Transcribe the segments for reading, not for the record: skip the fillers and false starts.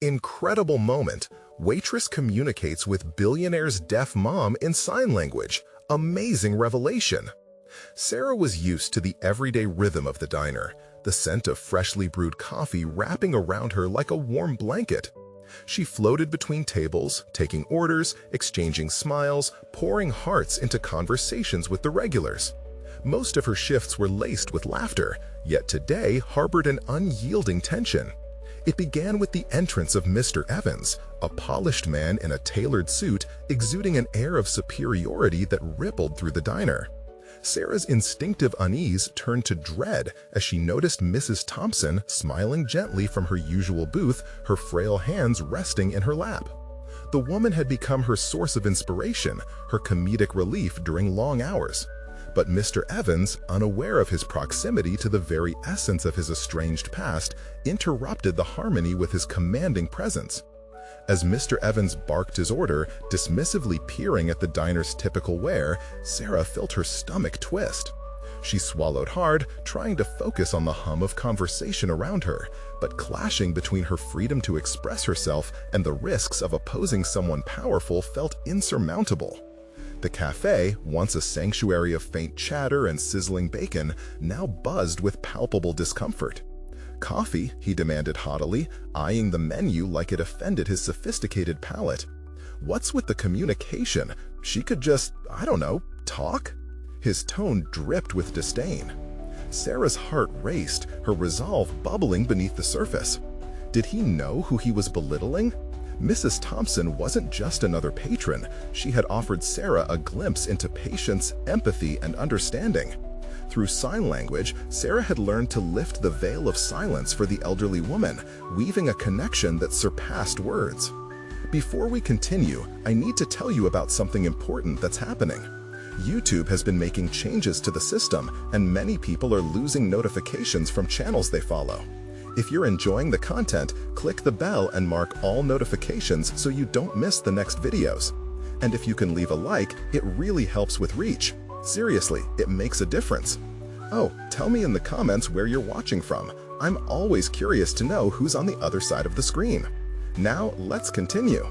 Incredible moment. Waitress communicates with Billionaire's deaf mom in sign language. Amazing revelation. Sarah was used to the everyday rhythm of the diner, the scent of freshly brewed coffee wrapping around her like a warm blanket. She floated between tables, taking orders, exchanging smiles, pouring hearts into conversations with the regulars. Most of her shifts were laced with laughter, yet today harbored an unyielding tension. It began with the entrance of Mr. Evans, a polished man in a tailored suit exuding an air of superiority that rippled through the diner. Sarah's instinctive unease turned to dread as she noticed Mrs. Thompson smiling gently from her usual booth, her frail hands resting in her lap. The woman had become her source of inspiration, her comedic relief during long hours. But Mr. Evans, unaware of his proximity to the very essence of his estranged past, interrupted the harmony with his commanding presence. As Mr. Evans barked his order, dismissively peering at the diner's typical wear, Sarah felt her stomach twist. She swallowed hard, trying to focus on the hum of conversation around her, but clashing between her freedom to express herself and the risks of opposing someone powerful felt insurmountable. The cafe, once a sanctuary of faint chatter and sizzling bacon, now buzzed with palpable discomfort. "Coffee," he demanded haughtily, eyeing the menu like it offended his sophisticated palate. "What's with the communication? She could just, I don't know, talk?" His tone dripped with disdain. Sarah's heart raced, her resolve bubbling beneath the surface. Did he know who he was belittling? Mrs. Thompson wasn't just another patron. She had offered Sarah a glimpse into patience, empathy, and understanding. Through sign language, Sarah had learned to lift the veil of silence for the elderly woman, weaving a connection that surpassed words. Before we continue, I need to tell you about something important that's happening. YouTube has been making changes to the system, and many people are losing notifications from channels they follow. If you're enjoying the content, click the bell and mark all notifications so you don't miss the next videos. And if you can leave a like, it really helps with reach. Seriously, it makes a difference. Oh, tell me in the comments where you're watching from. I'm always curious to know who's on the other side of the screen. Now, let's continue.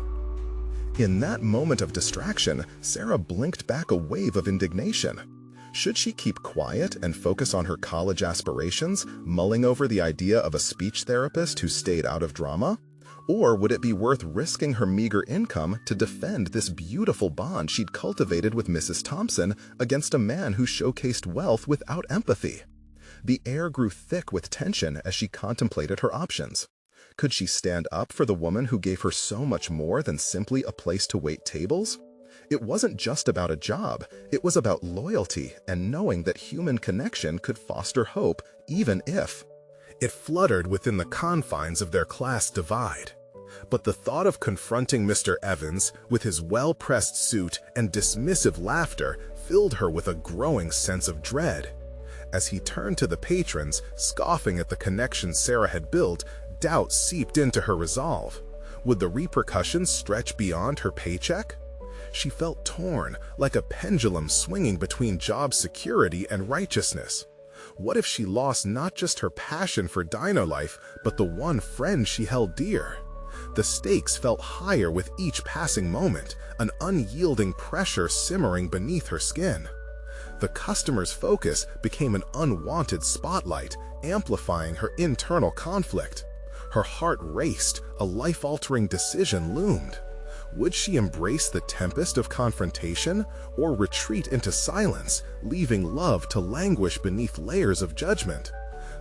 In that moment of distraction, Sarah blinked back a wave of indignation. Should she keep quiet and focus on her college aspirations, mulling over the idea of a speech therapist who stayed out of drama? Or would it be worth risking her meager income to defend this beautiful bond she'd cultivated with Mrs. Thompson against a man who showcased wealth without empathy? The air grew thick with tension as she contemplated her options. Could she stand up for the woman who gave her so much more than simply a place to wait tables? It wasn't just about a job, it was about loyalty and knowing that human connection could foster hope even if it fluttered within the confines of their class divide. But the thought of confronting Mr. Evans with his well-pressed suit and dismissive laughter filled her with a growing sense of dread. As he turned to the patrons, scoffing at the connection Sarah had built, doubt seeped into her resolve. Would the repercussions stretch beyond her paycheck? She felt torn, like a pendulum swinging between job security and righteousness. What if she lost not just her passion for diner life, but the one friend she held dear? The stakes felt higher with each passing moment, an unyielding pressure simmering beneath her skin. The customer's focus became an unwanted spotlight, amplifying her internal conflict. Her heart raced, a life-altering decision loomed. Would she embrace the tempest of confrontation or retreat into silence, leaving love to languish beneath layers of judgment?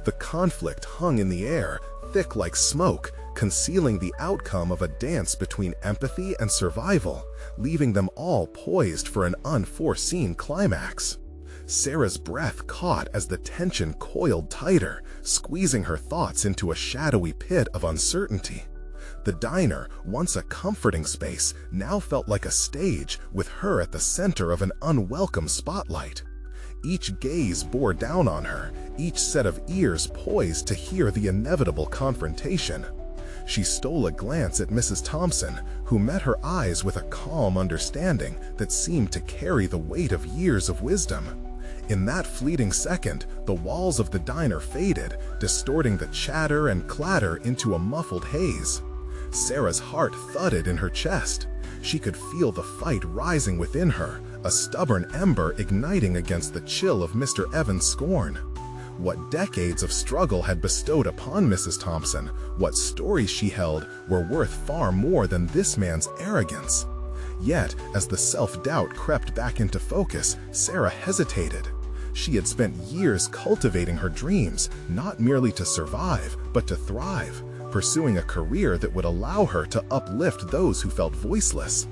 The conflict hung in the air, thick like smoke, concealing the outcome of a dance between empathy and survival, leaving them all poised for an unforeseen climax. Sarah's breath caught as the tension coiled tighter, squeezing her thoughts into a shadowy pit of uncertainty. The diner, once a comforting space, now felt like a stage, with her at the center of an unwelcome spotlight. Each gaze bore down on her, each set of ears poised to hear the inevitable confrontation. She stole a glance at Mrs. Thompson, who met her eyes with a calm understanding that seemed to carry the weight of years of wisdom. In that fleeting second, the walls of the diner faded, distorting the chatter and clatter into a muffled haze. Sarah's heart thudded in her chest. She could feel the fight rising within her, a stubborn ember igniting against the chill of Mr. Evans' scorn. What decades of struggle had bestowed upon Mrs. Thompson, what stories she held, were worth far more than this man's arrogance. Yet, as the self-doubt crept back into focus, Sarah hesitated. She had spent years cultivating her dreams, not merely to survive, but to thrive, pursuing a career that would allow her to uplift those who felt voiceless.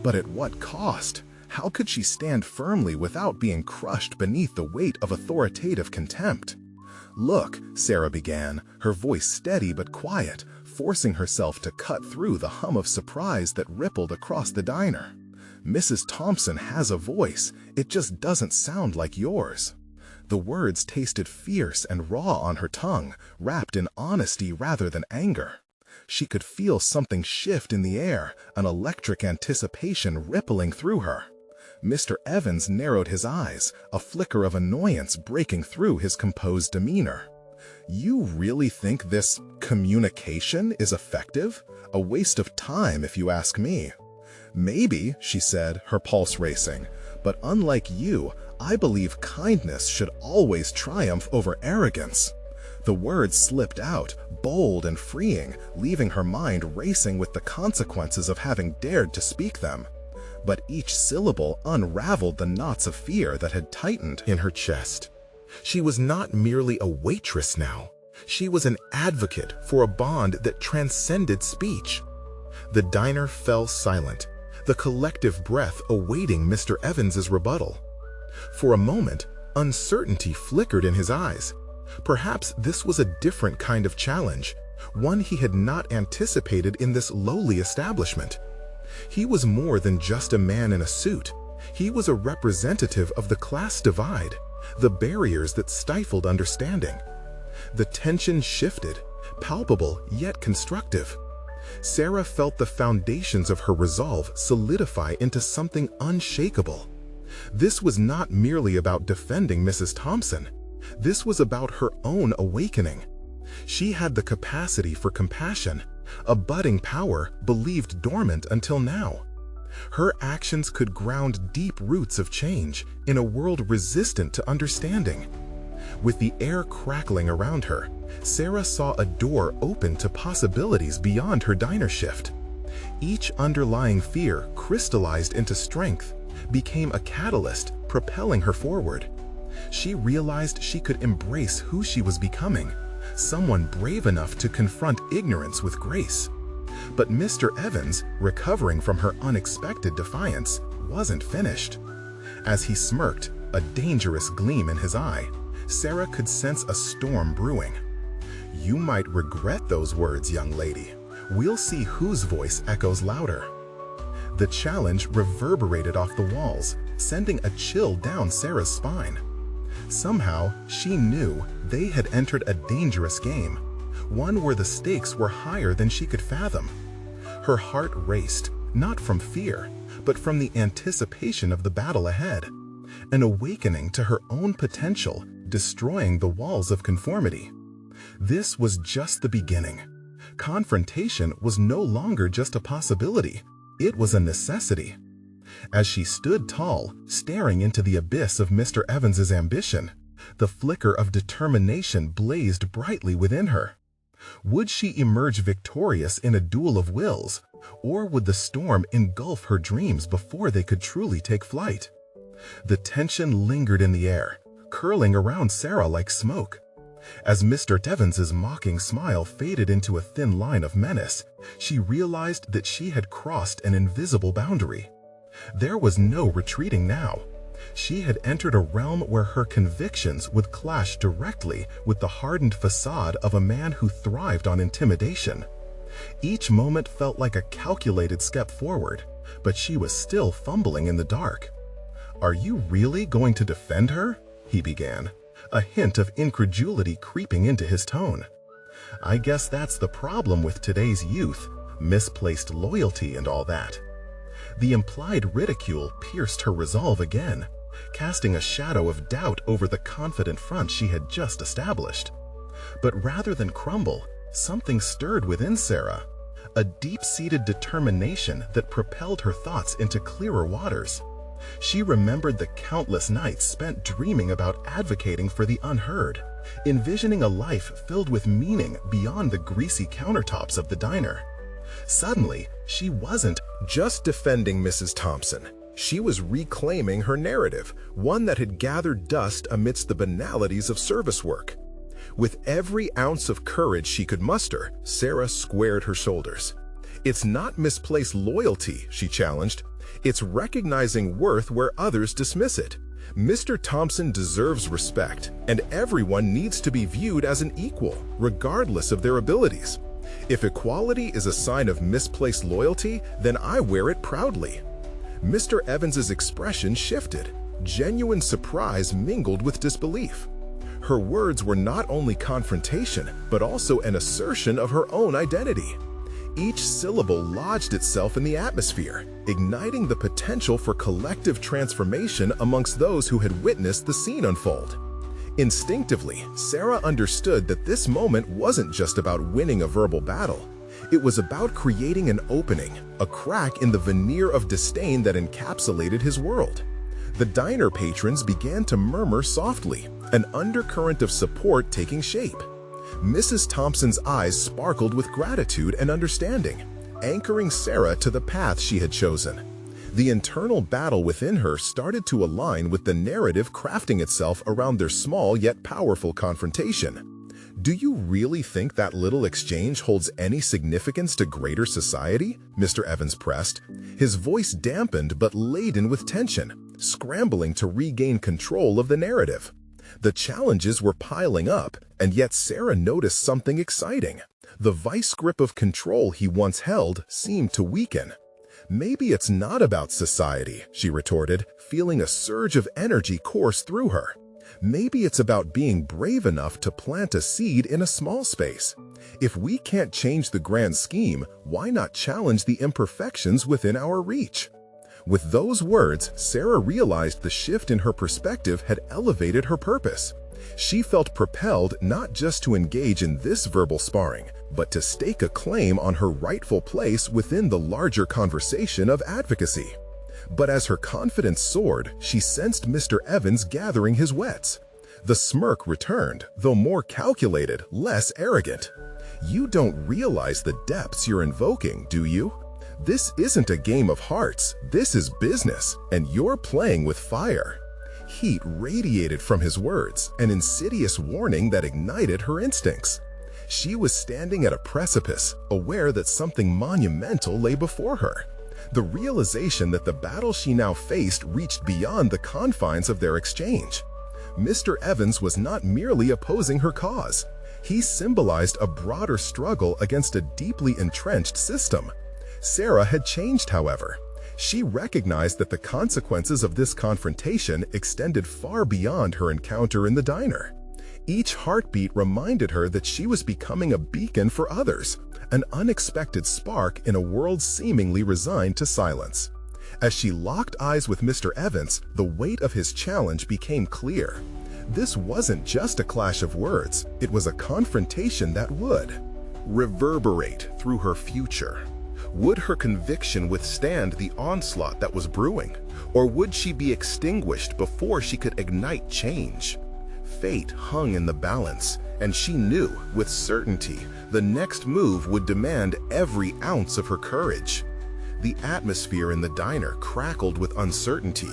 But at what cost? How could she stand firmly without being crushed beneath the weight of authoritative contempt? "Look," Sarah began, her voice steady but quiet, forcing herself to cut through the hum of surprise that rippled across the diner. "Mrs. Thompson has a voice, it just doesn't sound like yours." The words tasted fierce and raw on her tongue, wrapped in honesty rather than anger. She could feel something shift in the air, an electric anticipation rippling through her. Mr. Evans narrowed his eyes, a flicker of annoyance breaking through his composed demeanor. "You really think this communication is effective? A waste of time, if you ask me." "Maybe," she said, her pulse racing, "but unlike you, I believe kindness should always triumph over arrogance." The words slipped out, bold and freeing, leaving her mind racing with the consequences of having dared to speak them. But each syllable unraveled the knots of fear that had tightened in her chest. She was not merely a waitress now. She was an advocate for a bond that transcended speech. The diner fell silent, the collective breath awaiting Mr. Evans's rebuttal. For a moment, uncertainty flickered in his eyes. Perhaps this was a different kind of challenge, one he had not anticipated in this lowly establishment. He was more than just a man in a suit. He was a representative of the class divide, the barriers that stifled understanding. The tension shifted, palpable yet constructive. Sarah felt the foundations of her resolve solidify into something unshakable. This was not merely about defending Mrs. Thompson. This was about her own awakening. She had the capacity for compassion, a budding power believed dormant until now. Her actions could ground deep roots of change in a world resistant to understanding. With the air crackling around her, Sarah saw a door open to possibilities beyond her diner shift. Each underlying fear crystallized into strength, became a catalyst propelling her forward. She realized she could embrace who she was becoming, someone brave enough to confront ignorance with grace. But Mr. Evans, recovering from her unexpected defiance, wasn't finished. As he smirked, a dangerous gleam in his eye, Sarah could sense a storm brewing. "You might regret those words, young lady. We'll see whose voice echoes louder." The challenge reverberated off the walls, sending a chill down Sarah's spine. Somehow, she knew they had entered a dangerous game, one where the stakes were higher than she could fathom. Her heart raced, not from fear, but from the anticipation of the battle ahead, an awakening to her own potential, destroying the walls of conformity. This was just the beginning. Confrontation was no longer just a possibility, it was a necessity. As she stood tall, staring into the abyss of Mr. Evans's ambition, the flicker of determination blazed brightly within her. Would she emerge victorious in a duel of wills, or would the storm engulf her dreams before they could truly take flight? The tension lingered in the air, curling around Sarah like smoke. As Mr. Evans's mocking smile faded into a thin line of menace, she realized that she had crossed an invisible boundary. There was no retreating now. She had entered a realm where her convictions would clash directly with the hardened facade of a man who thrived on intimidation. Each moment felt like a calculated step forward, but she was still fumbling in the dark. "Are you really going to defend her?" he began, a hint of incredulity creeping into his tone. "I guess that's the problem with today's youth, misplaced loyalty and all that." The implied ridicule pierced her resolve again, casting a shadow of doubt over the confident front she had just established. But rather than crumble, something stirred within Sarah, a deep-seated determination that propelled her thoughts into clearer waters. She remembered the countless nights spent dreaming about advocating for the unheard, envisioning a life filled with meaning beyond the greasy countertops of the diner. Suddenly, she wasn't just defending Mrs. Thompson. She was reclaiming her narrative, one that had gathered dust amidst the banalities of service work. With every ounce of courage she could muster, Sarah squared her shoulders. "It's not misplaced loyalty," she challenged. "It's recognizing worth where others dismiss it. Mr. Thompson deserves respect, and everyone needs to be viewed as an equal, regardless of their abilities. If equality is a sign of misplaced loyalty, then I wear it proudly." Mr. Evans's expression shifted. Genuine surprise mingled with disbelief. Her words were not only confrontation, but also an assertion of her own identity. Each syllable lodged itself in the atmosphere, igniting the potential for collective transformation amongst those who had witnessed the scene unfold. Instinctively, Sarah understood that this moment wasn't just about winning a verbal battle. It was about creating an opening, a crack in the veneer of disdain that encapsulated his world. The diner patrons began to murmur softly, an undercurrent of support taking shape. Mrs. Thompson's eyes sparkled with gratitude and understanding, anchoring Sarah to the path she had chosen. The internal battle within her started to align with the narrative crafting itself around their small yet powerful confrontation. "Do you really think that little exchange holds any significance to greater society?" Mr. Evans pressed, his voice dampened but laden with tension, scrambling to regain control of the narrative. The challenges were piling up, and yet Sarah noticed something exciting. The vice grip of control he once held seemed to weaken. "Maybe it's not about society," she retorted, feeling a surge of energy course through her. "Maybe it's about being brave enough to plant a seed in a small space. If we can't change the grand scheme, why not challenge the imperfections within our reach?" With those words, Sarah realized the shift in her perspective had elevated her purpose. She felt propelled not just to engage in this verbal sparring, but to stake a claim on her rightful place within the larger conversation of advocacy. But as her confidence soared, she sensed Mr. Evans gathering his wits. The smirk returned, though more calculated, less arrogant. "You don't realize the depths you're invoking, do you? This isn't a game of hearts, this is business, and you're playing with fire." Heat radiated from his words, an insidious warning that ignited her instincts. She was standing at a precipice, aware that something monumental lay before her. The realization that the battle she now faced reached beyond the confines of their exchange. Mr. Evans was not merely opposing her cause. He symbolized a broader struggle against a deeply entrenched system. Sarah had changed, however. She recognized that the consequences of this confrontation extended far beyond her encounter in the diner. Each heartbeat reminded her that she was becoming a beacon for others, an unexpected spark in a world seemingly resigned to silence. As she locked eyes with Mr. Evans, the weight of his challenge became clear. This wasn't just a clash of words, it was a confrontation that would reverberate through her future. Would her conviction withstand the onslaught that was brewing, or would she be extinguished before she could ignite change? Fate hung in the balance, and she knew with certainty the next move would demand every ounce of her courage. The atmosphere in the diner crackled with uncertainty,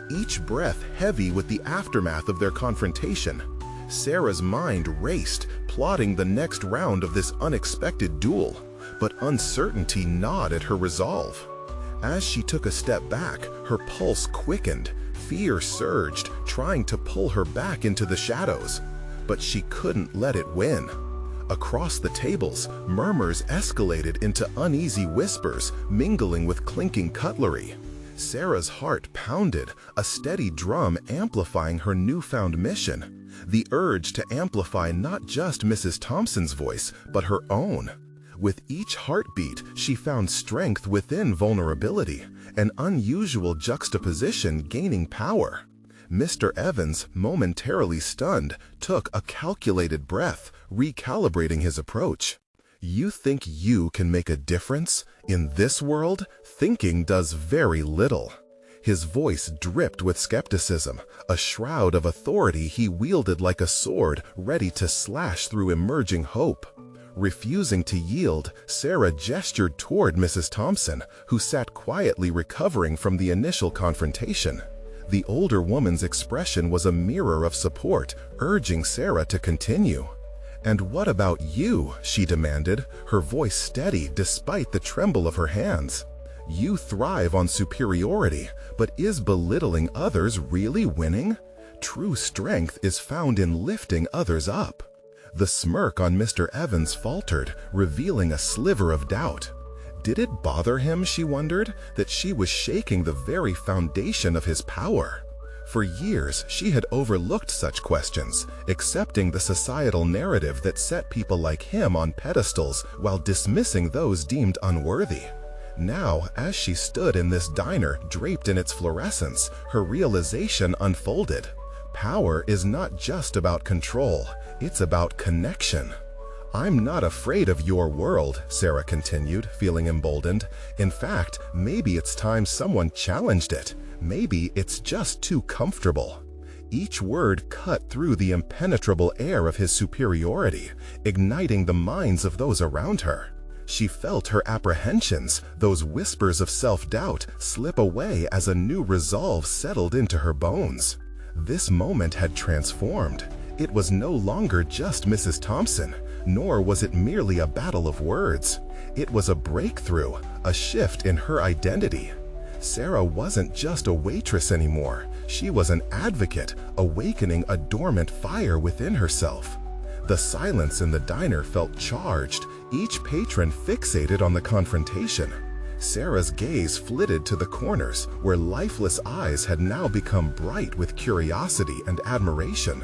each breath heavy with the aftermath of their confrontation. Sarah's mind raced, plotting the next round of this unexpected duel, but uncertainty gnawed at her resolve. As she took a step back, her pulse quickened, fear surged, trying to pull her back into the shadows. But she couldn't let it win. Across the tables, murmurs escalated into uneasy whispers, mingling with clinking cutlery. Sarah's heart pounded, a steady drum amplifying her newfound mission. The urge to amplify not just Mrs. Thompson's voice, but her own. With each heartbeat, she found strength within vulnerability, an unusual juxtaposition gaining power. Mr. Evans, momentarily stunned, took a calculated breath, recalibrating his approach. You think you can make a difference? In this world, thinking does very little. His voice dripped with skepticism, a shroud of authority he wielded like a sword, ready to slash through emerging hope. Refusing to yield, Sarah gestured toward Mrs. Thompson, who sat quietly recovering from the initial confrontation. The older woman's expression was a mirror of support, urging Sarah to continue. "And what about you?" she demanded, her voice steady despite the tremble of her hands. "You thrive on superiority, but is belittling others really winning? True strength is found in lifting others up." The smirk on Mr. Evans faltered, revealing a sliver of doubt. Did it bother him, she wondered, that she was shaking the very foundation of his power? For years, she had overlooked such questions, accepting the societal narrative that set people like him on pedestals while dismissing those deemed unworthy. Now, as she stood in this diner draped in its fluorescence, her realization unfolded. Power is not just about control, it's about connection. "I'm not afraid of your world," Sarah continued, feeling emboldened. "In fact, maybe it's time someone challenged it. Maybe it's just too comfortable." Each word cut through the impenetrable air of his superiority, igniting the minds of those around her. She felt her apprehensions, those whispers of self-doubt, slip away as a new resolve settled into her bones. This moment had transformed. It was no longer just Mrs. Thompson, nor was it merely a battle of words. It was a breakthrough, a shift in her identity. Sarah wasn't just a waitress anymore. She was an advocate, awakening a dormant fire within herself. The silence in the diner felt charged, each patron fixated on the confrontation. Sarah's gaze flitted to the corners, where lifeless eyes had now become bright with curiosity and admiration.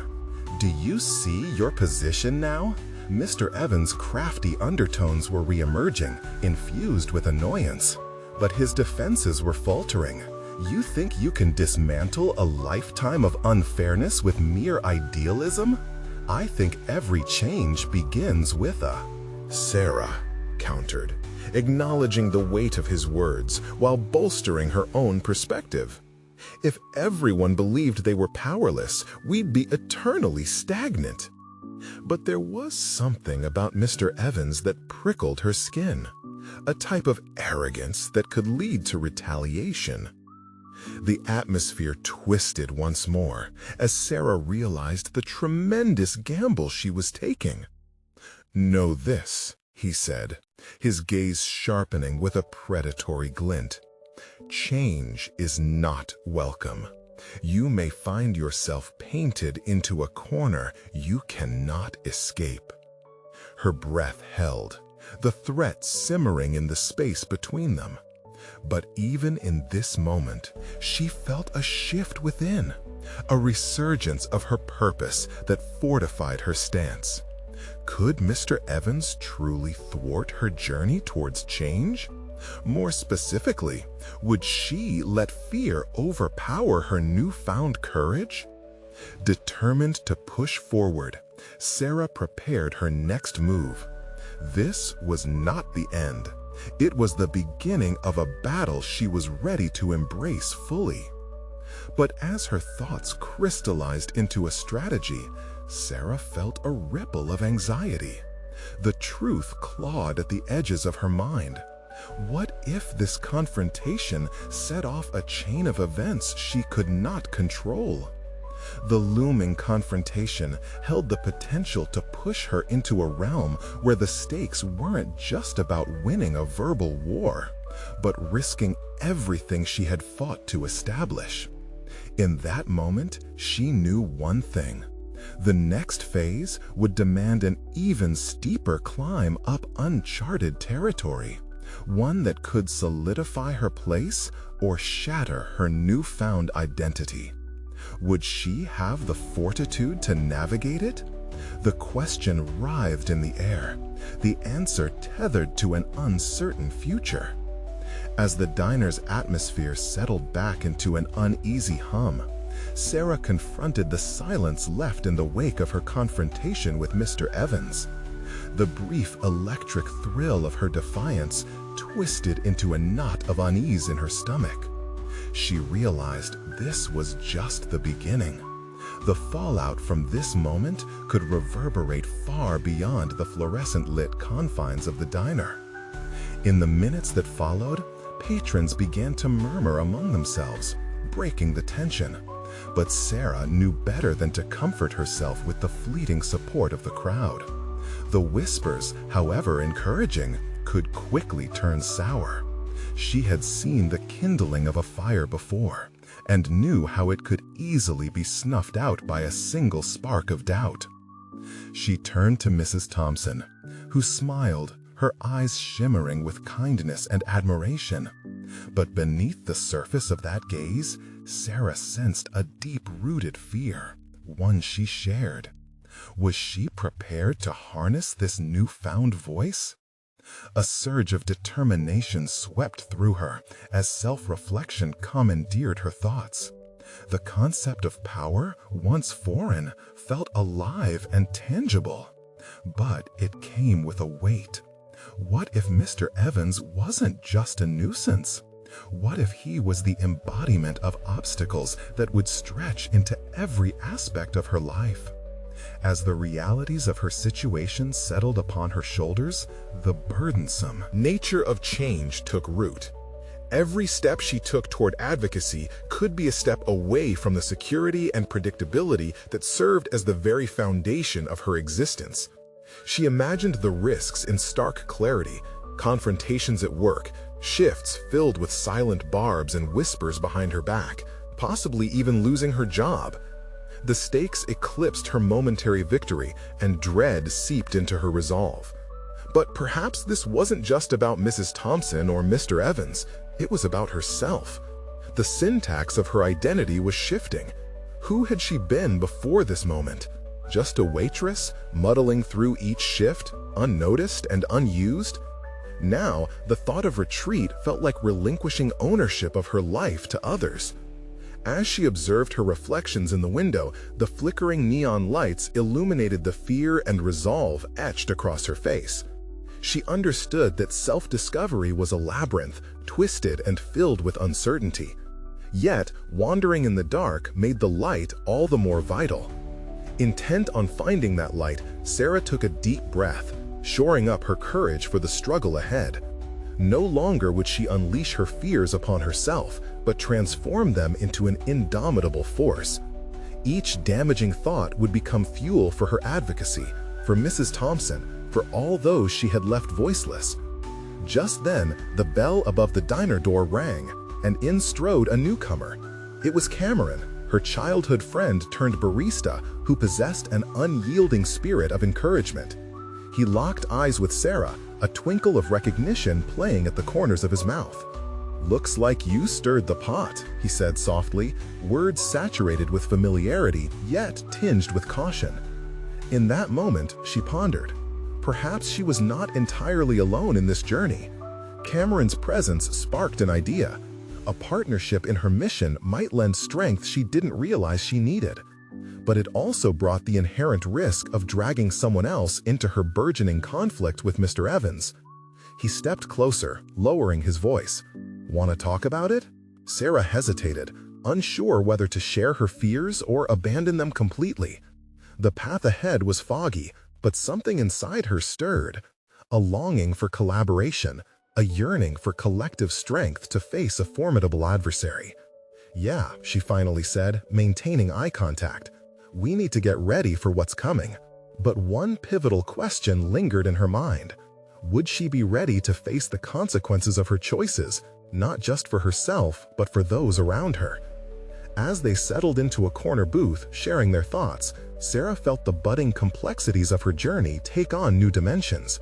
"Do you see your position now?" Mr. Evans' crafty undertones were re-emerging, infused with annoyance. But his defenses were faltering. "You think you can dismantle a lifetime of unfairness with mere idealism? I think every change begins with a—" Sarah countered, acknowledging the weight of his words while bolstering her own perspective. "If everyone believed they were powerless, we'd be eternally stagnant." But there was something about Mr. Evans that prickled her skin, a type of arrogance that could lead to retaliation. The atmosphere twisted once more as Sarah realized the tremendous gamble she was taking. "Know this," he said, his gaze sharpening with a predatory glint. "Change is not welcome. You may find yourself painted into a corner you cannot escape." Her breath held, the threat simmering in the space between them. But even in this moment, she felt a shift within, a resurgence of her purpose that fortified her stance. Could Mr. Evans truly thwart her journey towards change? More specifically, would she let fear overpower her newfound courage? Determined to push forward, Sarah prepared her next move. This was not the end. It was the beginning of a battle she was ready to embrace fully. But as her thoughts crystallized into a strategy, Sarah felt a ripple of anxiety. The truth clawed at the edges of her mind. What if this confrontation set off a chain of events she could not control? The looming confrontation held the potential to push her into a realm where the stakes weren't just about winning a verbal war, but risking everything she had fought to establish. In that moment, she knew one thing. The next phase would demand an even steeper climb up uncharted territory, one that could solidify her place or shatter her newfound identity. Would she have the fortitude to navigate it? The question writhed in the air, the answer tethered to an uncertain future. As the diner's atmosphere settled back into an uneasy hum, Sarah confronted the silence left in the wake of her confrontation with Mr. Evans. The brief electric thrill of her defiance twisted into a knot of unease in her stomach. She realized this was just the beginning. The fallout from this moment could reverberate far beyond the fluorescent-lit confines of the diner. In the minutes that followed, patrons began to murmur among themselves, breaking the tension. But Sarah knew better than to comfort herself with the fleeting support of the crowd. The whispers, however encouraging, could quickly turn sour. She had seen the kindling of a fire before, and knew how it could easily be snuffed out by a single spark of doubt. She turned to Mrs. Thompson, who smiled, her eyes shimmering with kindness and admiration. But beneath the surface of that gaze, Sarah sensed a deep-rooted fear, one she shared. Was she prepared to harness this newfound voice? A surge of determination swept through her as self-reflection commandeered her thoughts. The concept of power, once foreign, felt alive and tangible. But it came with a weight. What if Mr. Evans wasn't just a nuisance? What if he was the embodiment of obstacles that would stretch into every aspect of her life? As the realities of her situation settled upon her shoulders, the burdensome nature of change took root. Every step she took toward advocacy could be a step away from the security and predictability that served as the very foundation of her existence. She imagined the risks in stark clarity, confrontations at work, shifts filled with silent barbs and whispers behind her back, possibly even losing her job. The stakes eclipsed her momentary victory, and dread seeped into her resolve. But perhaps this wasn't just about Mrs. Thompson or Mr. Evans. It was about herself. The syntax of her identity was shifting. Who had she been before this moment? Just a waitress, muddling through each shift, unnoticed and unused? Now, the thought of retreat felt like relinquishing ownership of her life to others. As she observed her reflections in the window, the flickering neon lights illuminated the fear and resolve etched across her face. She understood that self-discovery was a labyrinth, twisted and filled with uncertainty. Yet, wandering in the dark made the light all the more vital. Intent on finding that light, Sarah took a deep breath, shoring up her courage for the struggle ahead. No longer would she unleash her fears upon herself, but transform them into an indomitable force. Each damaging thought would become fuel for her advocacy, for Mrs. Thompson, for all those she had left voiceless. Just then, the bell above the diner door rang, and in strode a newcomer. It was Cameron, her childhood friend turned barista, who possessed an unyielding spirit of encouragement. He locked eyes with Sarah, a twinkle of recognition playing at the corners of his mouth. "Looks like you stirred the pot," he said softly, words saturated with familiarity, yet tinged with caution. In that moment, she pondered. Perhaps she was not entirely alone in this journey. Cameron's presence sparked an idea. A partnership in her mission might lend strength she didn't realize she needed. But it also brought the inherent risk of dragging someone else into her burgeoning conflict with Mr. Evans. He stepped closer, lowering his voice. "Want to talk about it?" Sarah hesitated, unsure whether to share her fears or abandon them completely. The path ahead was foggy, but something inside her stirred. A longing for collaboration, a yearning for collective strength to face a formidable adversary. "Yeah," she finally said, maintaining eye contact. "We need to get ready for what's coming." But one pivotal question lingered in her mind. Would she be ready to face the consequences of her choices, not just for herself, but for those around her? As they settled into a corner booth, sharing their thoughts, Sarah felt the budding complexities of her journey take on new dimensions.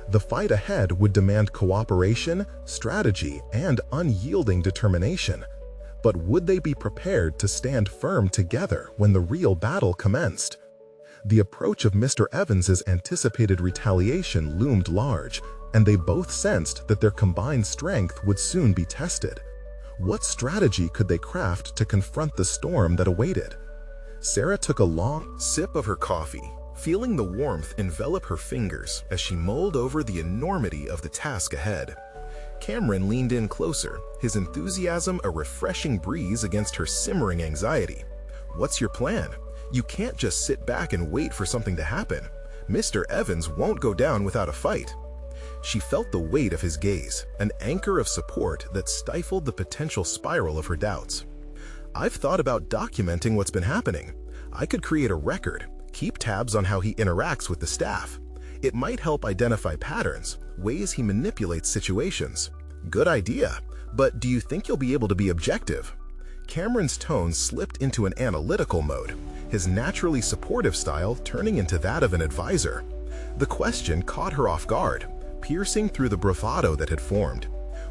The fight ahead would demand cooperation, strategy, and unyielding determination. But would they be prepared to stand firm together when the real battle commenced? The approach of Mr. Evans's anticipated retaliation loomed large, and they both sensed that their combined strength would soon be tested. What strategy could they craft to confront the storm that awaited? Sarah took a long sip of her coffee, feeling the warmth envelop her fingers as she mulled over the enormity of the task ahead. Cameron leaned in closer, his enthusiasm a refreshing breeze against her simmering anxiety. "What's your plan? You can't just sit back and wait for something to happen. Mr. Evans won't go down without a fight." She felt the weight of his gaze, an anchor of support that stifled the potential spiral of her doubts. "I've thought about documenting what's been happening. I could create a record, keep tabs on how he interacts with the staff. It might help identify patterns, ways he manipulates situations." "Good idea, but do you think you'll be able to be objective?" Cameron's tone slipped into an analytical mode, his naturally supportive style turning into that of an advisor. The question caught her off guard, piercing through the bravado that had formed.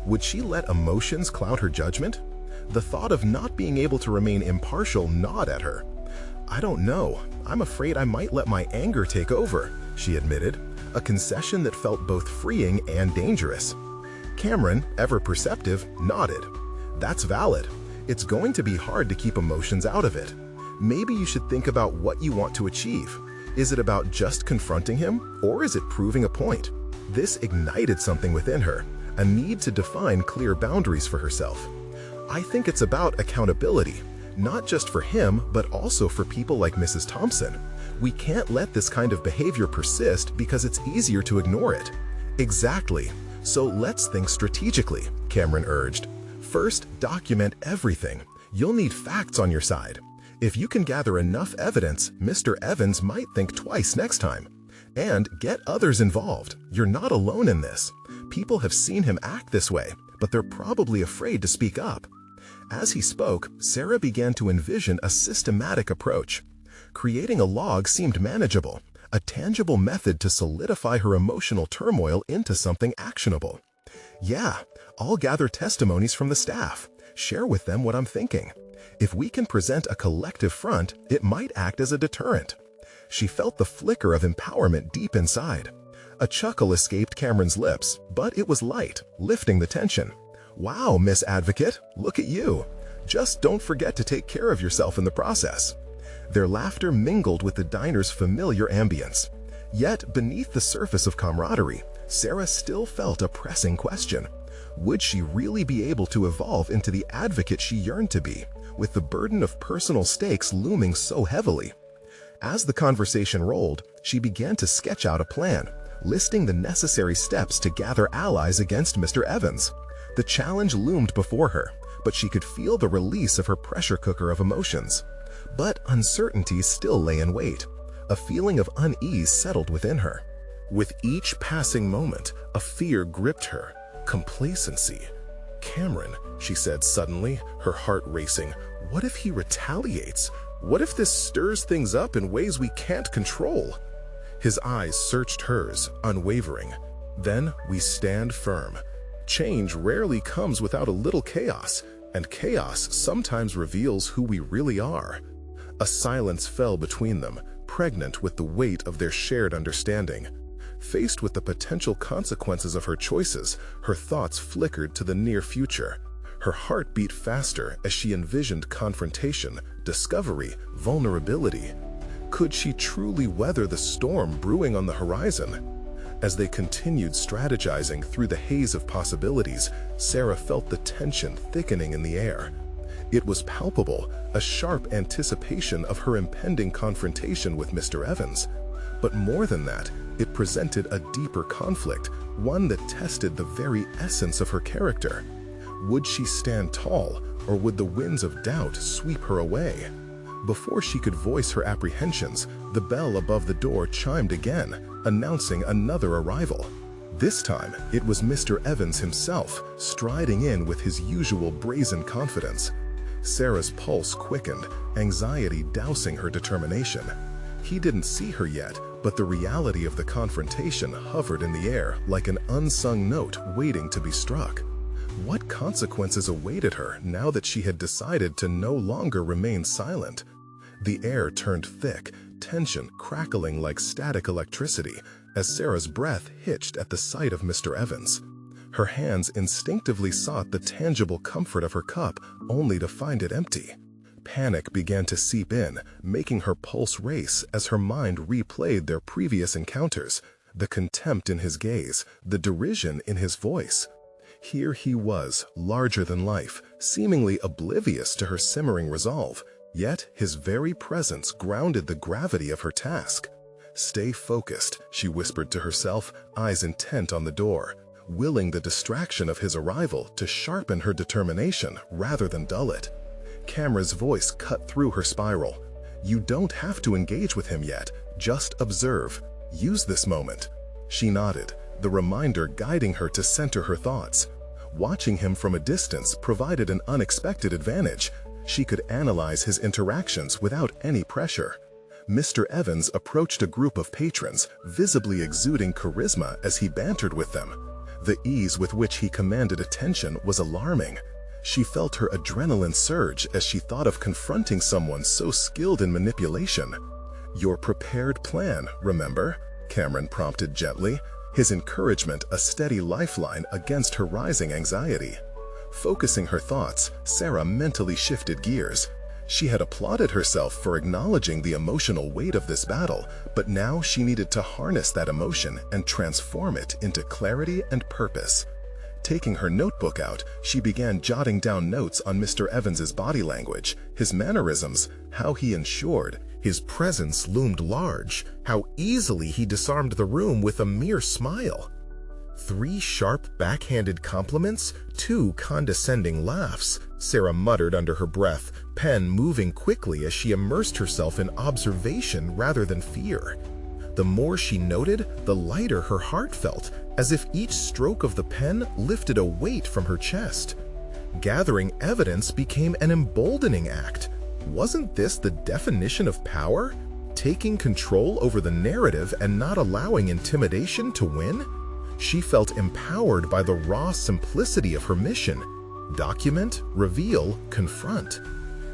Would she let emotions cloud her judgment? The thought of not being able to remain impartial gnawed at her. "I don't know. I'm afraid I might let my anger take over," she admitted, a concession that felt both freeing and dangerous. Cameron, ever perceptive, nodded. "That's valid. It's going to be hard to keep emotions out of it. Maybe you should think about what you want to achieve. Is it about just confronting him, or is it proving a point?" This ignited something within her, a need to define clear boundaries for herself. "I think it's about accountability, not just for him, but also for people like Mrs. Thompson. We can't let this kind of behavior persist because it's easier to ignore it." "Exactly. So let's think strategically," Cameron urged. "First, document everything. You'll need facts on your side. If you can gather enough evidence, Mr. Evans might think twice next time. And get others involved. You're not alone in this. People have seen him act this way, but they're probably afraid to speak up." As he spoke, Sarah began to envision a systematic approach. Creating a log seemed manageable, a tangible method to solidify her emotional turmoil into something actionable. "Yeah, I'll gather testimonies from the staff, share with them what I'm thinking. If we can present a collective front, it might act as a deterrent." She felt the flicker of empowerment deep inside. A chuckle escaped Cameron's lips, but it was light, lifting the tension. "Wow, Miss Advocate, look at you. Just don't forget to take care of yourself in the process." Their laughter mingled with the diner's familiar ambience. Yet, beneath the surface of camaraderie, Sarah still felt a pressing question. Would she really be able to evolve into the advocate she yearned to be, with the burden of personal stakes looming so heavily? As the conversation rolled, she began to sketch out a plan, listing the necessary steps to gather allies against Mr. Evans. The challenge loomed before her, but she could feel the release of her pressure cooker of emotions. But uncertainty still lay in wait. A feeling of unease settled within her. With each passing moment, a fear gripped her. Complacency. "Cameron," she said suddenly, her heart racing, "what if he retaliates? What if this stirs things up in ways we can't control?" His eyes searched hers, unwavering. "Then we stand firm. Change rarely comes without a little chaos, and chaos sometimes reveals who we really are." A silence fell between them, pregnant with the weight of their shared understanding. Faced with the potential consequences of her choices, her thoughts flickered to the near future. Her heart beat faster as she envisioned confrontation, discovery, vulnerability. Could she truly weather the storm brewing on the horizon? As they continued strategizing through the haze of possibilities, Sarah felt the tension thickening in the air. It was palpable, a sharp anticipation of her impending confrontation with Mr. Evans. But more than that, it presented a deeper conflict, one that tested the very essence of her character. Would she stand tall, or would the winds of doubt sweep her away? Before she could voice her apprehensions, the bell above the door chimed again, announcing another arrival. This time, it was Mr. Evans himself, striding in with his usual brazen confidence. Sarah's pulse quickened, anxiety dousing her determination. He didn't see her yet, but the reality of the confrontation hovered in the air like an unsung note waiting to be struck. What consequences awaited her now that she had decided to no longer remain silent? The air turned thick, tension crackling like static electricity, as Sarah's breath hitched at the sight of Mr. Evans. Her hands instinctively sought the tangible comfort of her cup, only to find it empty. Panic began to seep in, making her pulse race as her mind replayed their previous encounters, the contempt in his gaze, the derision in his voice. Here he was, larger than life, seemingly oblivious to her simmering resolve, yet his very presence grounded the gravity of her task. "Stay focused," she whispered to herself, eyes intent on the door, willing the distraction of his arrival to sharpen her determination rather than dull it. Cameron's voice cut through her spiral. "You don't have to engage with him yet, just observe. Use this moment." She nodded, the reminder guiding her to center her thoughts. Watching him from a distance provided an unexpected advantage. She could analyze his interactions without any pressure. Mr. Evans approached a group of patrons, visibly exuding charisma as he bantered with them. The ease with which he commanded attention was alarming. She felt her adrenaline surge as she thought of confronting someone so skilled in manipulation. "Your prepared plan, remember?" Cameron prompted gently, his encouragement a steady lifeline against her rising anxiety. Focusing her thoughts, Sarah mentally shifted gears. She had applauded herself for acknowledging the emotional weight of this battle, but now she needed to harness that emotion and transform it into clarity and purpose. Taking her notebook out, she began jotting down notes on Mr. Evans's body language, his mannerisms, how he ensured. His presence loomed large, how easily he disarmed the room with a mere smile. 3 sharp backhanded compliments, 2 condescending laughs, Sarah muttered under her breath, pen moving quickly as she immersed herself in observation rather than fear. The more she noted, the lighter her heart felt, as if each stroke of the pen lifted a weight from her chest. Gathering evidence became an emboldening act. Wasn't this the definition of power? Taking control over the narrative and not allowing intimidation to win? She felt empowered by the raw simplicity of her mission. Document, reveal, confront.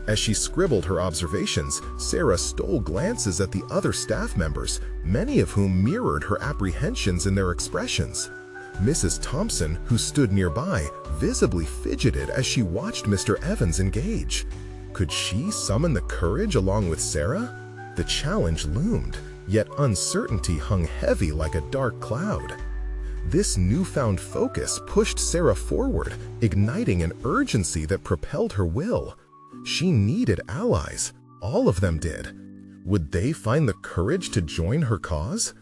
As she scribbled her observations, Sarah stole glances at the other staff members, many of whom mirrored her apprehensions in their expressions. Mrs. Thompson, who stood nearby, visibly fidgeted as she watched Mr. Evans engage. Could she summon the courage along with Sarah? The challenge loomed, yet uncertainty hung heavy like a dark cloud. This newfound focus pushed Sarah forward, igniting an urgency that propelled her will. She needed allies. All of them did. Would they find the courage to join her cause?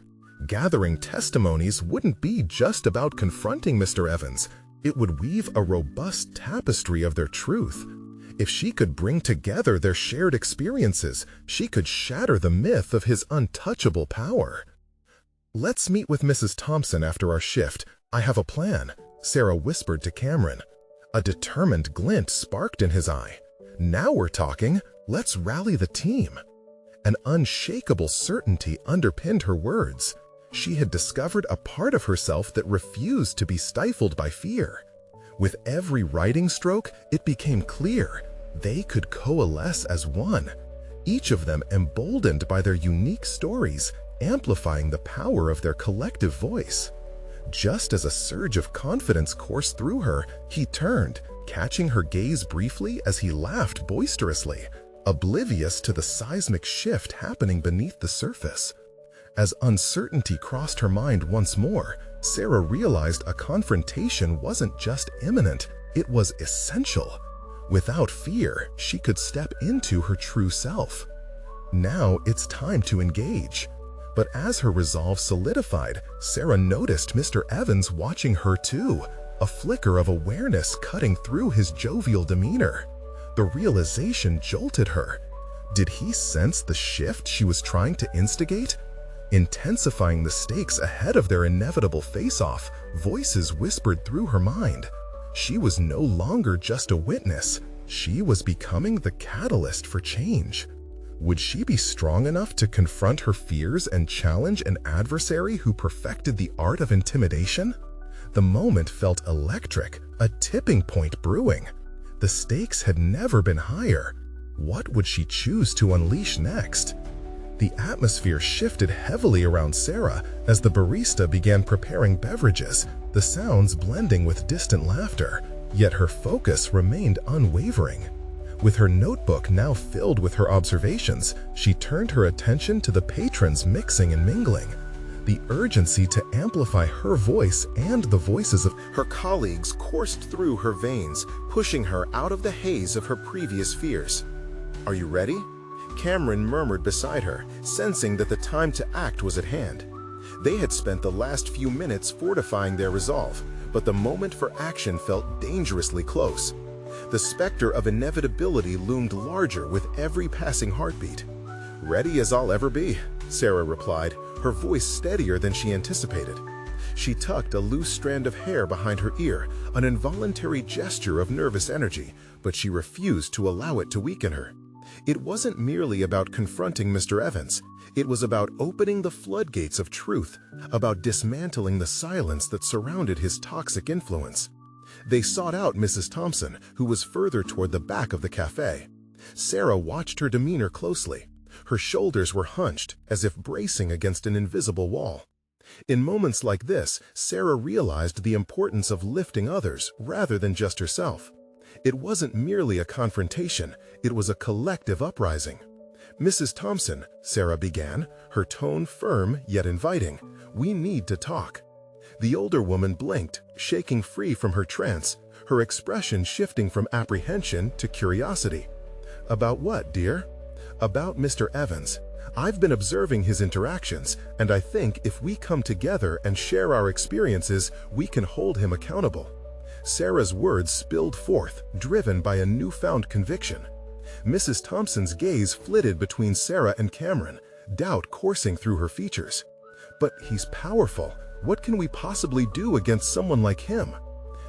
Gathering testimonies wouldn't be just about confronting Mr. Evans. It would weave a robust tapestry of their truth. If she could bring together their shared experiences, she could shatter the myth of his untouchable power. "Let's meet with Mrs. Thompson after our shift. I have a plan," Sarah whispered to Cameron. A determined glint sparked in his eye. "Now we're talking. Let's rally the team." An unshakable certainty underpinned her words. She had discovered a part of herself that refused to be stifled by fear. With every writing stroke, it became clear they could coalesce as one, each of them emboldened by their unique stories, amplifying the power of their collective voice. Just as a surge of confidence coursed through her, he turned, catching her gaze briefly as he laughed boisterously, oblivious to the seismic shift happening beneath the surface. As uncertainty crossed her mind once more, Sarah realized a confrontation wasn't just imminent, it was essential. Without fear, she could step into her true self. Now it's time to engage. But as her resolve solidified, Sarah noticed Mr. Evans watching her too, a flicker of awareness cutting through his jovial demeanor. The realization jolted her. Did he sense the shift she was trying to instigate? Intensifying the stakes ahead of their inevitable face-off, voices whispered through her mind. She was no longer just a witness. She was becoming the catalyst for change. Would she be strong enough to confront her fears and challenge an adversary who perfected the art of intimidation? The moment felt electric, a tipping point brewing. The stakes had never been higher. What would she choose to unleash next? The atmosphere shifted heavily around Sarah as the barista began preparing beverages, the sounds blending with distant laughter, yet her focus remained unwavering. With her notebook now filled with her observations, she turned her attention to the patrons mixing and mingling. The urgency to amplify her voice and the voices of her colleagues coursed through her veins, pushing her out of the haze of her previous fears. "Are you ready?" Cameron murmured beside her, sensing that the time to act was at hand. They had spent the last few minutes fortifying their resolve, but the moment for action felt dangerously close. The specter of inevitability loomed larger with every passing heartbeat. "Ready as I'll ever be," Sarah replied, her voice steadier than she anticipated. She tucked a loose strand of hair behind her ear, an involuntary gesture of nervous energy, but she refused to allow it to weaken her. It wasn't merely about confronting Mr. Evans. It was about opening the floodgates of truth, about dismantling the silence that surrounded his toxic influence. They sought out Mrs. Thompson, who was further toward the back of the cafe. Sarah watched her demeanor closely. Her shoulders were hunched, as if bracing against an invisible wall. In moments like this, Sarah realized the importance of lifting others rather than just herself. It wasn't merely a confrontation, it was a collective uprising. "Mrs. Thompson," Sarah began, her tone firm yet inviting, "we need to talk." The older woman blinked, shaking free from her trance, her expression shifting from apprehension to curiosity. "About what, dear?" "About Mr. Evans. I've been observing his interactions, and I think if we come together and share our experiences, we can hold him accountable." Sarah's words spilled forth, driven by a newfound conviction. Mrs. Thompson's gaze flitted between Sarah and Cameron, doubt coursing through her features. "But he's powerful. What can we possibly do against someone like him?"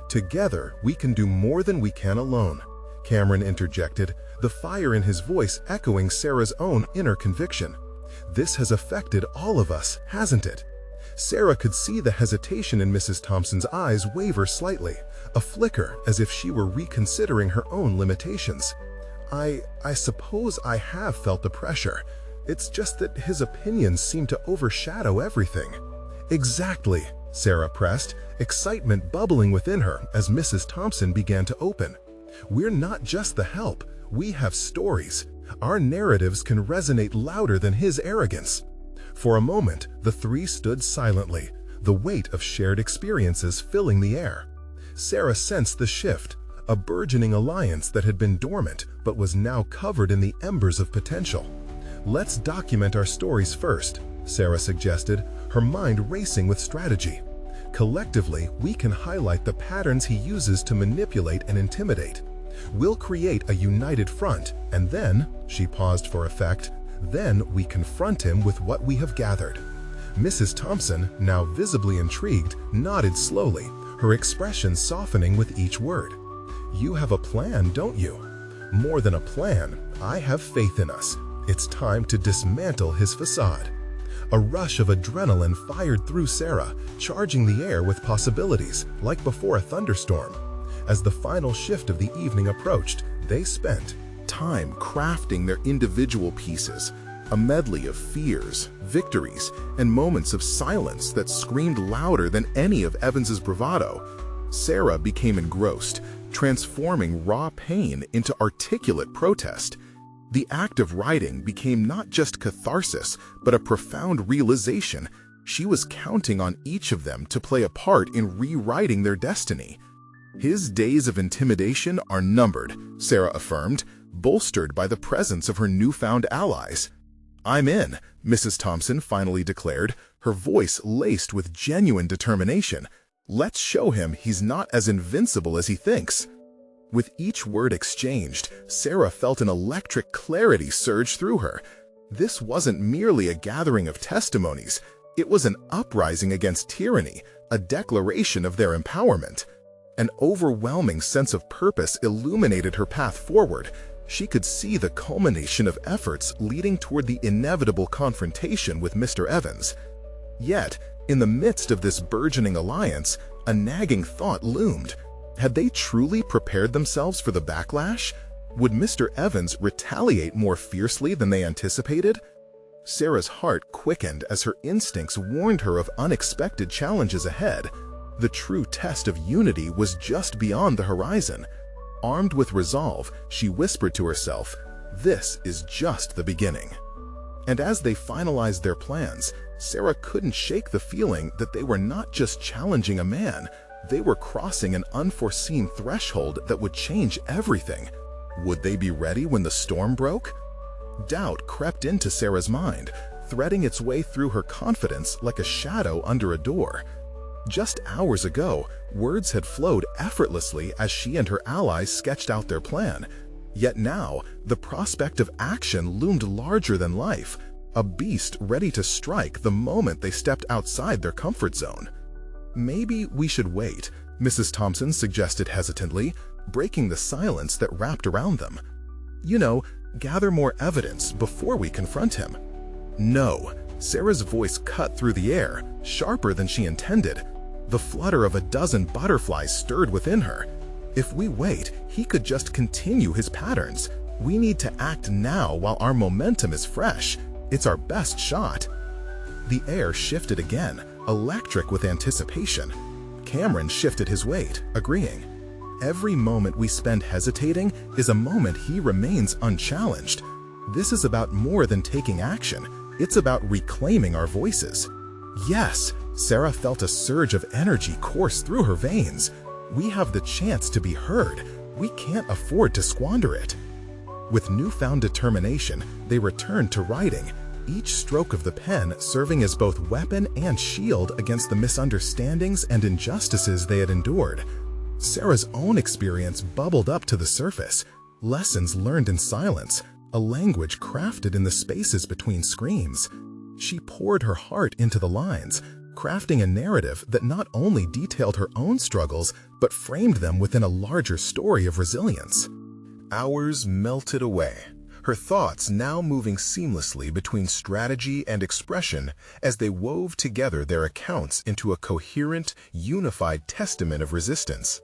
"Together, we can do more than we can alone," Cameron interjected, the fire in his voice echoing Sarah's own inner conviction. "This has affected all of us, hasn't it?" Sarah could see the hesitation in Mrs. Thompson's eyes waver slightly, a flicker as if she were reconsidering her own limitations. I suppose I have felt the pressure. It's just that his opinions seem to overshadow everything." "Exactly," Sarah pressed, excitement bubbling within her as Mrs. Thompson began to open. "We're not just the help, we have stories. Our narratives can resonate louder than his arrogance." For a moment, the three stood silently, the weight of shared experiences filling the air. Sarah sensed the shift, a burgeoning alliance that had been dormant but was now covered in the embers of potential. "Let's document our stories first," Sarah suggested, her mind racing with strategy. "Collectively, we can highlight the patterns he uses to manipulate and intimidate. We'll create a united front, and then," she paused for effect, "then we confront him with what we have gathered." Mrs. Thompson, now visibly intrigued, nodded slowly, her expression softening with each word. "You have a plan, don't you?" "More than a plan, I have faith in us. It's time to dismantle his facade." A rush of adrenaline fired through Sarah, charging the air with possibilities, like before a thunderstorm. As the final shift of the evening approached, they spent time crafting their individual pieces, a medley of fears, victories, and moments of silence that screamed louder than any of Evans's bravado. Sarah became engrossed, transforming raw pain into articulate protest. The act of writing became not just catharsis, but a profound realization. She was counting on each of them to play a part in rewriting their destiny. "His days of intimidation are numbered," Sarah affirmed, bolstered by the presence of her newfound allies. "I'm in," Mrs. Thompson finally declared, her voice laced with genuine determination. "Let's show him he's not as invincible as he thinks." With each word exchanged, Sarah felt an electric clarity surge through her. This wasn't merely a gathering of testimonies. It was an uprising against tyranny, a declaration of their empowerment. An overwhelming sense of purpose illuminated her path forward. She could see the culmination of efforts leading toward the inevitable confrontation with Mr. Evans. Yet, in the midst of this burgeoning alliance, a nagging thought loomed. Had they truly prepared themselves for the backlash? Would Mr. Evans retaliate more fiercely than they anticipated? Sarah's heart quickened as her instincts warned her of unexpected challenges ahead. The true test of unity was just beyond the horizon. Armed with resolve, she whispered to herself, "This is just the beginning." And as they finalized their plans, Sarah couldn't shake the feeling that they were not just challenging a man, they were crossing an unforeseen threshold that would change everything. Would they be ready when the storm broke? Doubt crept into Sarah's mind, threading its way through her confidence like a shadow under a door. Just hours ago, words had flowed effortlessly as she and her allies sketched out their plan. Yet now, the prospect of action loomed larger than life, a beast ready to strike the moment they stepped outside their comfort zone. "Maybe we should wait," Mrs. Thompson suggested hesitantly, breaking the silence that wrapped around them. "You know, gather more evidence before we confront him." "No," Sarah's voice cut through the air, sharper than she intended. The flutter of a dozen butterflies stirred within her. "If we wait, he could just continue his patterns. We need to act now while our momentum is fresh. It's our best shot." The air shifted again, electric with anticipation. Cameron shifted his weight, agreeing. Every moment we spend hesitating is a moment he remains unchallenged. This is about more than taking action. It's about reclaiming our voices. Yes, Sarah felt a surge of energy course through her veins. We have the chance to be heard. We can't afford to squander it. With newfound determination, they returned to writing, each stroke of the pen serving as both weapon and shield against the misunderstandings and injustices they had endured. Sarah's own experience bubbled up to the surface, lessons learned in silence, a language crafted in the spaces between screams. She poured her heart into the lines, crafting a narrative that not only detailed her own struggles, but framed them within a larger story of resilience. Hours melted away, her thoughts now moving seamlessly between strategy and expression as they wove together their accounts into a coherent, unified testament of resistance.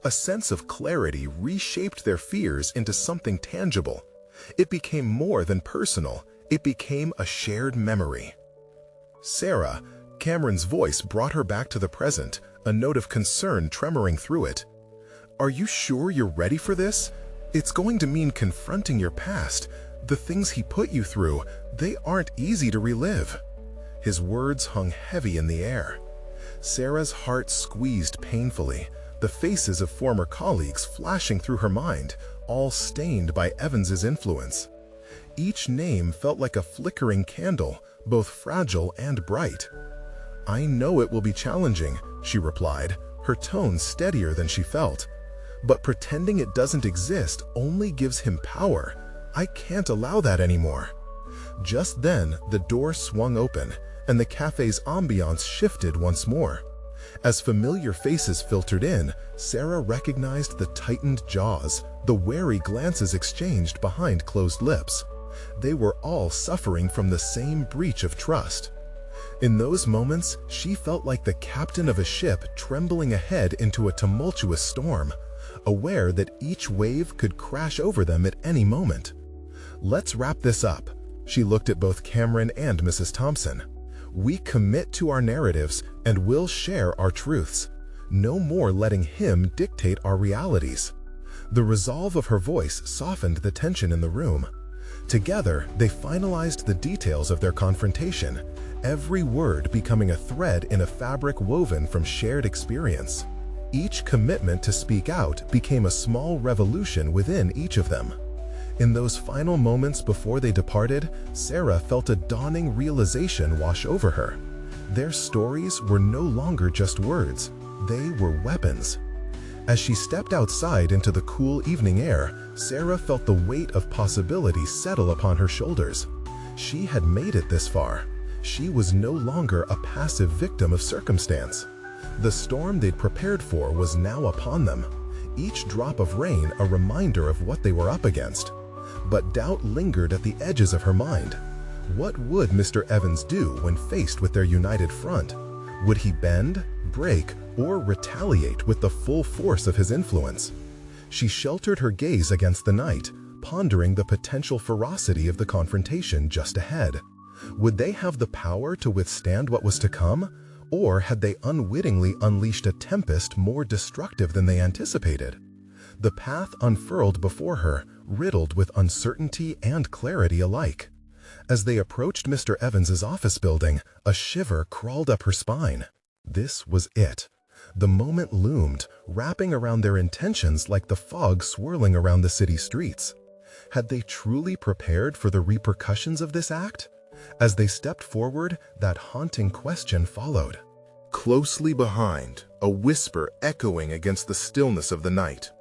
A sense of clarity reshaped their fears into something tangible. It became more than personal, it became a shared memory. "Sarah," Cameron's voice brought her back to the present, a note of concern tremoring through it. "Are you sure you're ready for this? It's going to mean confronting your past. The things he put you through, they aren't easy to relive." His words hung heavy in the air. Sarah's heart squeezed painfully, the faces of former colleagues flashing through her mind, all stained by Evans's influence. Each name felt like a flickering candle, both fragile and bright. "I know it will be challenging," she replied, her tone steadier than she felt. "But pretending it doesn't exist only gives him power. I can't allow that anymore." Just then, the door swung open, and the cafe's ambiance shifted once more. As familiar faces filtered in, Sarah recognized the tightened jaws, the wary glances exchanged behind closed lips. They were all suffering from the same breach of trust. In those moments, she felt like the captain of a ship trembling ahead into a tumultuous storm, aware that each wave could crash over them at any moment. "Let's wrap this up." She looked at both Cameron and Mrs. Thompson. "We commit to our narratives and we'll share our truths. No more letting him dictate our realities." The resolve of her voice softened the tension in the room. Together, they finalized the details of their confrontation, every word becoming a thread in a fabric woven from shared experience. Each commitment to speak out became a small revolution within each of them. In those final moments before they departed, Sarah felt a dawning realization wash over her. Their stories were no longer just words, they were weapons. As she stepped outside into the cool evening air, Sarah felt the weight of possibility settle upon her shoulders. She had made it this far. She was no longer a passive victim of circumstance. The storm they'd prepared for was now upon them, each drop of rain a reminder of what they were up against. But doubt lingered at the edges of her mind. What would Mr. Evans do when faced with their united front? Would he bend, break, or retaliate with the full force of his influence? She sheltered her gaze against the night, pondering the potential ferocity of the confrontation just ahead. Would they have the power to withstand what was to come? Or had they unwittingly unleashed a tempest more destructive than they anticipated? The path unfurled before her, riddled with uncertainty and clarity alike. As they approached Mr. Evans's office building, a shiver crawled up her spine. This was it. The moment loomed, wrapping around their intentions like the fog swirling around the city streets. Had they truly prepared for the repercussions of this act? As they stepped forward, that haunting question followed. Closely behind, a whisper echoing against the stillness of the night.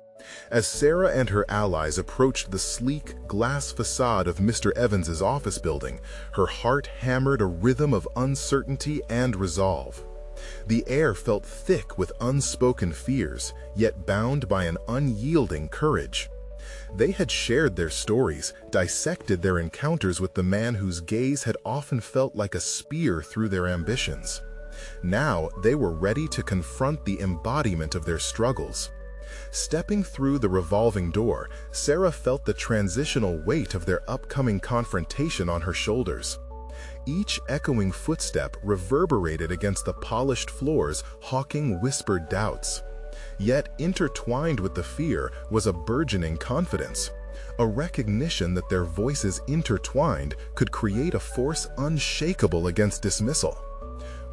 As Sarah and her allies approached the sleek, glass facade of Mr. Evans's office building, her heart hammered a rhythm of uncertainty and resolve. The air felt thick with unspoken fears, yet bound by an unyielding courage. They had shared their stories, dissected their encounters with the man whose gaze had often felt like a spear through their ambitions. Now they were ready to confront the embodiment of their struggles. Stepping through the revolving door, Sarah felt the transitional weight of their upcoming confrontation on her shoulders. Each echoing footstep reverberated against the polished floors, hawking whispered doubts. Yet intertwined with the fear was a burgeoning confidence, a recognition that their voices intertwined could create a force unshakable against dismissal.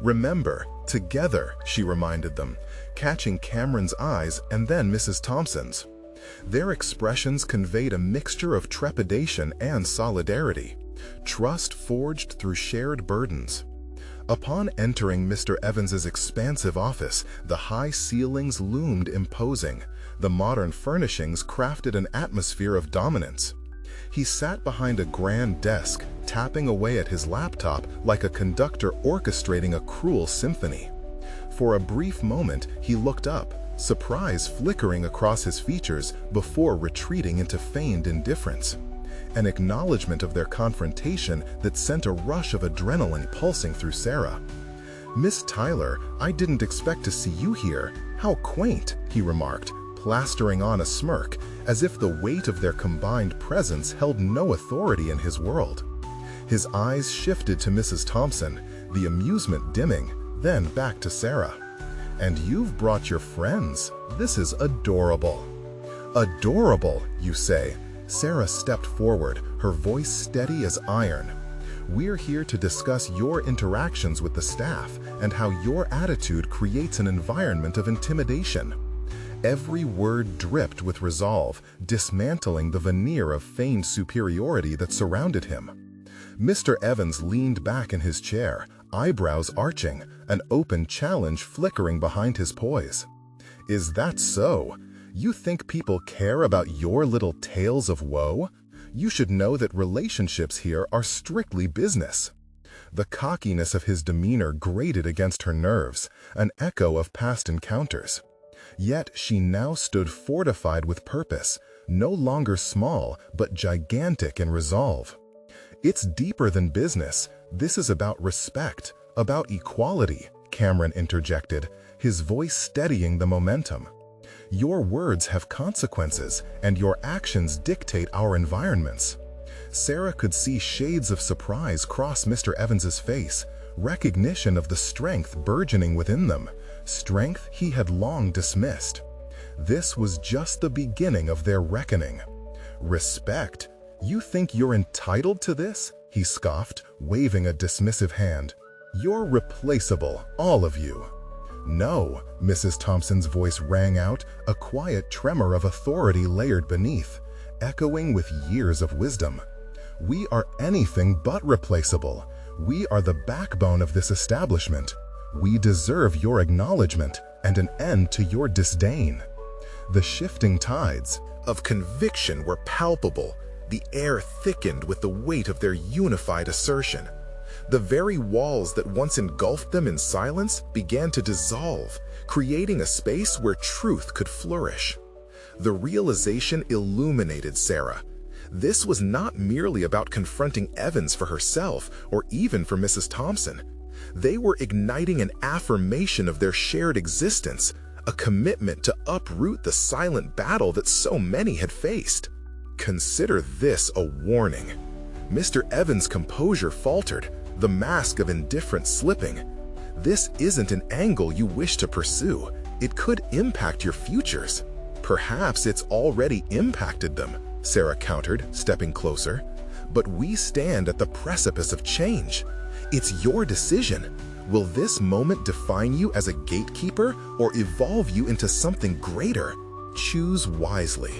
"Remember, together," she reminded them, catching Cameron's eyes and then Mrs. Thompson's. Their expressions conveyed a mixture of trepidation and solidarity, trust forged through shared burdens. Upon entering Mr. Evans's expansive office, the high ceilings loomed imposing. The modern furnishings crafted an atmosphere of dominance. He sat behind a grand desk, tapping away at his laptop like a conductor orchestrating a cruel symphony. For a brief moment, he looked up, surprise flickering across his features before retreating into feigned indifference. An acknowledgement of their confrontation that sent a rush of adrenaline pulsing through Sarah. "Miss Tyler, I didn't expect to see you here. How quaint," he remarked, plastering on a smirk, as if the weight of their combined presence held no authority in his world. His eyes shifted to Mrs. Thompson, the amusement dimming, then back to Sarah. "And you've brought your friends. This is adorable." "Adorable, you say?" Sarah stepped forward, her voice steady as iron. "We're here to discuss your interactions with the staff and how your attitude creates an environment of intimidation." Every word dripped with resolve, dismantling the veneer of feigned superiority that surrounded him. Mr. Evans leaned back in his chair, eyebrows arching, an open challenge flickering behind his poise. "Is that so? You think people care about your little tales of woe? You should know that relationships here are strictly business." The cockiness of his demeanor grated against her nerves, an echo of past encounters. Yet she now stood fortified with purpose, no longer small, but gigantic in resolve. "It's deeper than business. This is about respect, about equality," Cameron interjected, his voice steadying the momentum. "Your words have consequences, and your actions dictate our environments." Sarah could see shades of surprise cross Mr. Evans's face, recognition of the strength burgeoning within them, strength he had long dismissed. This was just the beginning of their reckoning. "Respect? You think you're entitled to this?" he scoffed, waving a dismissive hand. "You're replaceable, all of you." "No," Mrs. Thompson's voice rang out, a quiet tremor of authority layered beneath, echoing with years of wisdom. "We are anything but replaceable. We are the backbone of this establishment. We deserve your acknowledgement and an end to your disdain." The shifting tides of conviction were palpable. The air thickened with the weight of their unified assertion. The very walls that once engulfed them in silence began to dissolve, creating a space where truth could flourish. The realization illuminated Sarah. This was not merely about confronting Evans for herself or even for Mrs. Thompson. They were igniting an affirmation of their shared existence, a commitment to uproot the silent battle that so many had faced. "Consider this a warning." Mr. Evans' composure faltered, the mask of indifference slipping. "This isn't an angle you wish to pursue. It could impact your futures." Perhaps it's already impacted them, Sarah countered, stepping closer. But we stand at the precipice of change. It's your decision. Will this moment define you as a gatekeeper or evolve you into something greater? Choose wisely.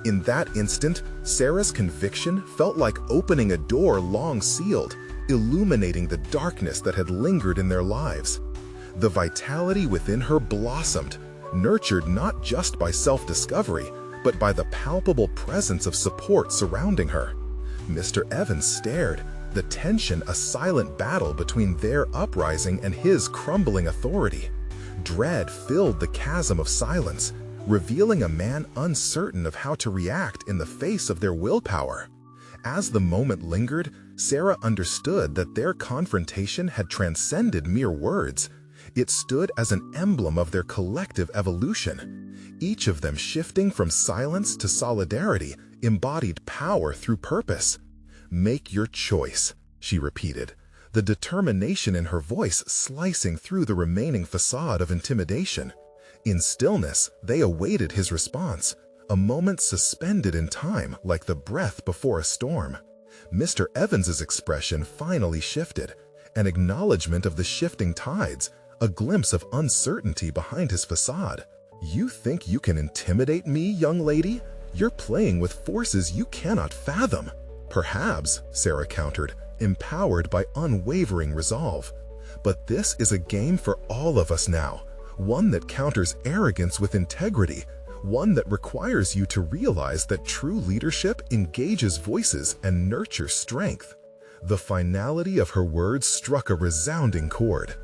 In that instant, Sarah's conviction felt like opening a door long sealed, illuminating the darkness that had lingered in their lives. The vitality within her blossomed, nurtured not just by self-discovery, but by the palpable presence of support surrounding her. Mr. Evans stared, the tension a silent battle between their uprising and his crumbling authority. Dread filled the chasm of silence, revealing a man uncertain of how to react in the face of their willpower. As the moment lingered, Sarah understood that their confrontation had transcended mere words. It stood as an emblem of their collective evolution. Each of them shifting from silence to solidarity embodied power through purpose. "Make your choice," she repeated, the determination in her voice slicing through the remaining facade of intimidation. In stillness, they awaited his response, a moment suspended in time like the breath before a storm. Mr. Evans's expression finally shifted, an acknowledgement of the shifting tides, a glimpse of uncertainty behind his facade. "You think you can intimidate me, young lady? You're playing with forces you cannot fathom." "Perhaps," Sarah countered, empowered by unwavering resolve. "But this is a game for all of us now. One that counters arrogance with integrity, one that requires you to realize that true leadership engages voices and nurtures strength." The finality of her words struck a resounding chord.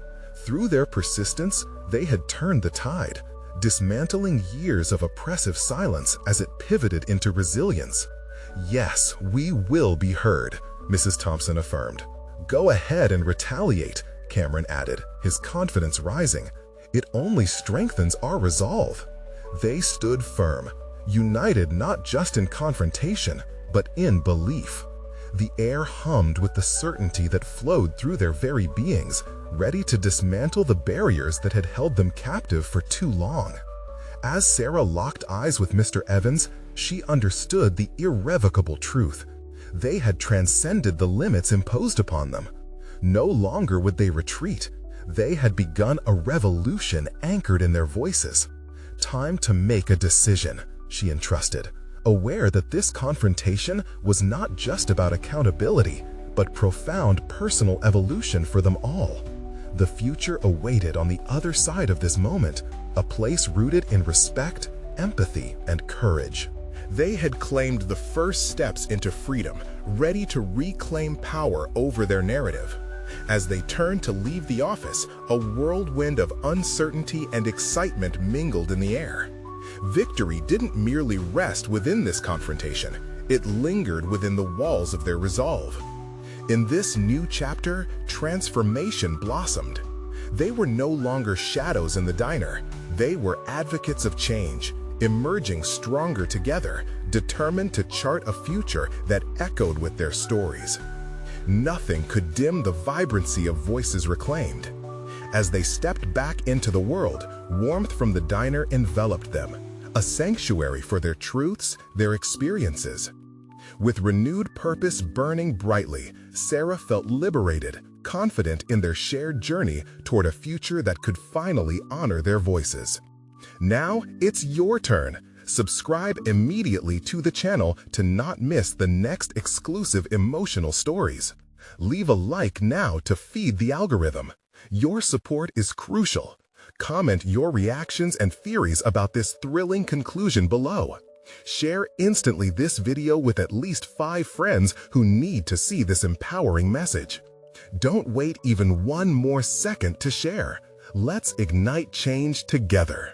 Through their persistence, they had turned the tide, dismantling years of oppressive silence as it pivoted into resilience. "Yes, we will be heard," Mrs. Thompson affirmed. "Go ahead and retaliate," Cameron added, his confidence rising. "It only strengthens our resolve." They stood firm, united not just in confrontation, but in belief. The air hummed with the certainty that flowed through their very beings, ready to dismantle the barriers that had held them captive for too long. As Sarah locked eyes with Mr. Evans, she understood the irrevocable truth. They had transcended the limits imposed upon them. No longer would they retreat. They had begun a revolution anchored in their voices. "Time to make a decision," she entrusted, aware that this confrontation was not just about accountability, but profound personal evolution for them all. The future awaited on the other side of this moment, a place rooted in respect, empathy, and courage. They had claimed the first steps into freedom, ready to reclaim power over their narrative. As they turned to leave the office, a whirlwind of uncertainty and excitement mingled in the air. Victory didn't merely rest within this confrontation, it lingered within the walls of their resolve. In this new chapter, transformation blossomed. They were no longer shadows in the diner, they were advocates of change, emerging stronger together, determined to chart a future that echoed with their stories. Nothing could dim the vibrancy of voices reclaimed. As they stepped back into the world, warmth from the diner enveloped them, a sanctuary for their truths, their experiences. With renewed purpose burning brightly, Sarah felt liberated, confident in their shared journey toward a future that could finally honor their voices. Now it's your turn. Subscribe immediately to the channel to not miss the next exclusive emotional stories. Leave a like now to feed the algorithm. Your support is crucial. Comment your reactions and theories about this thrilling conclusion below. Share instantly this video with at least 5 friends who need to see this empowering message. Don't wait even one more second to share. Let's ignite change together.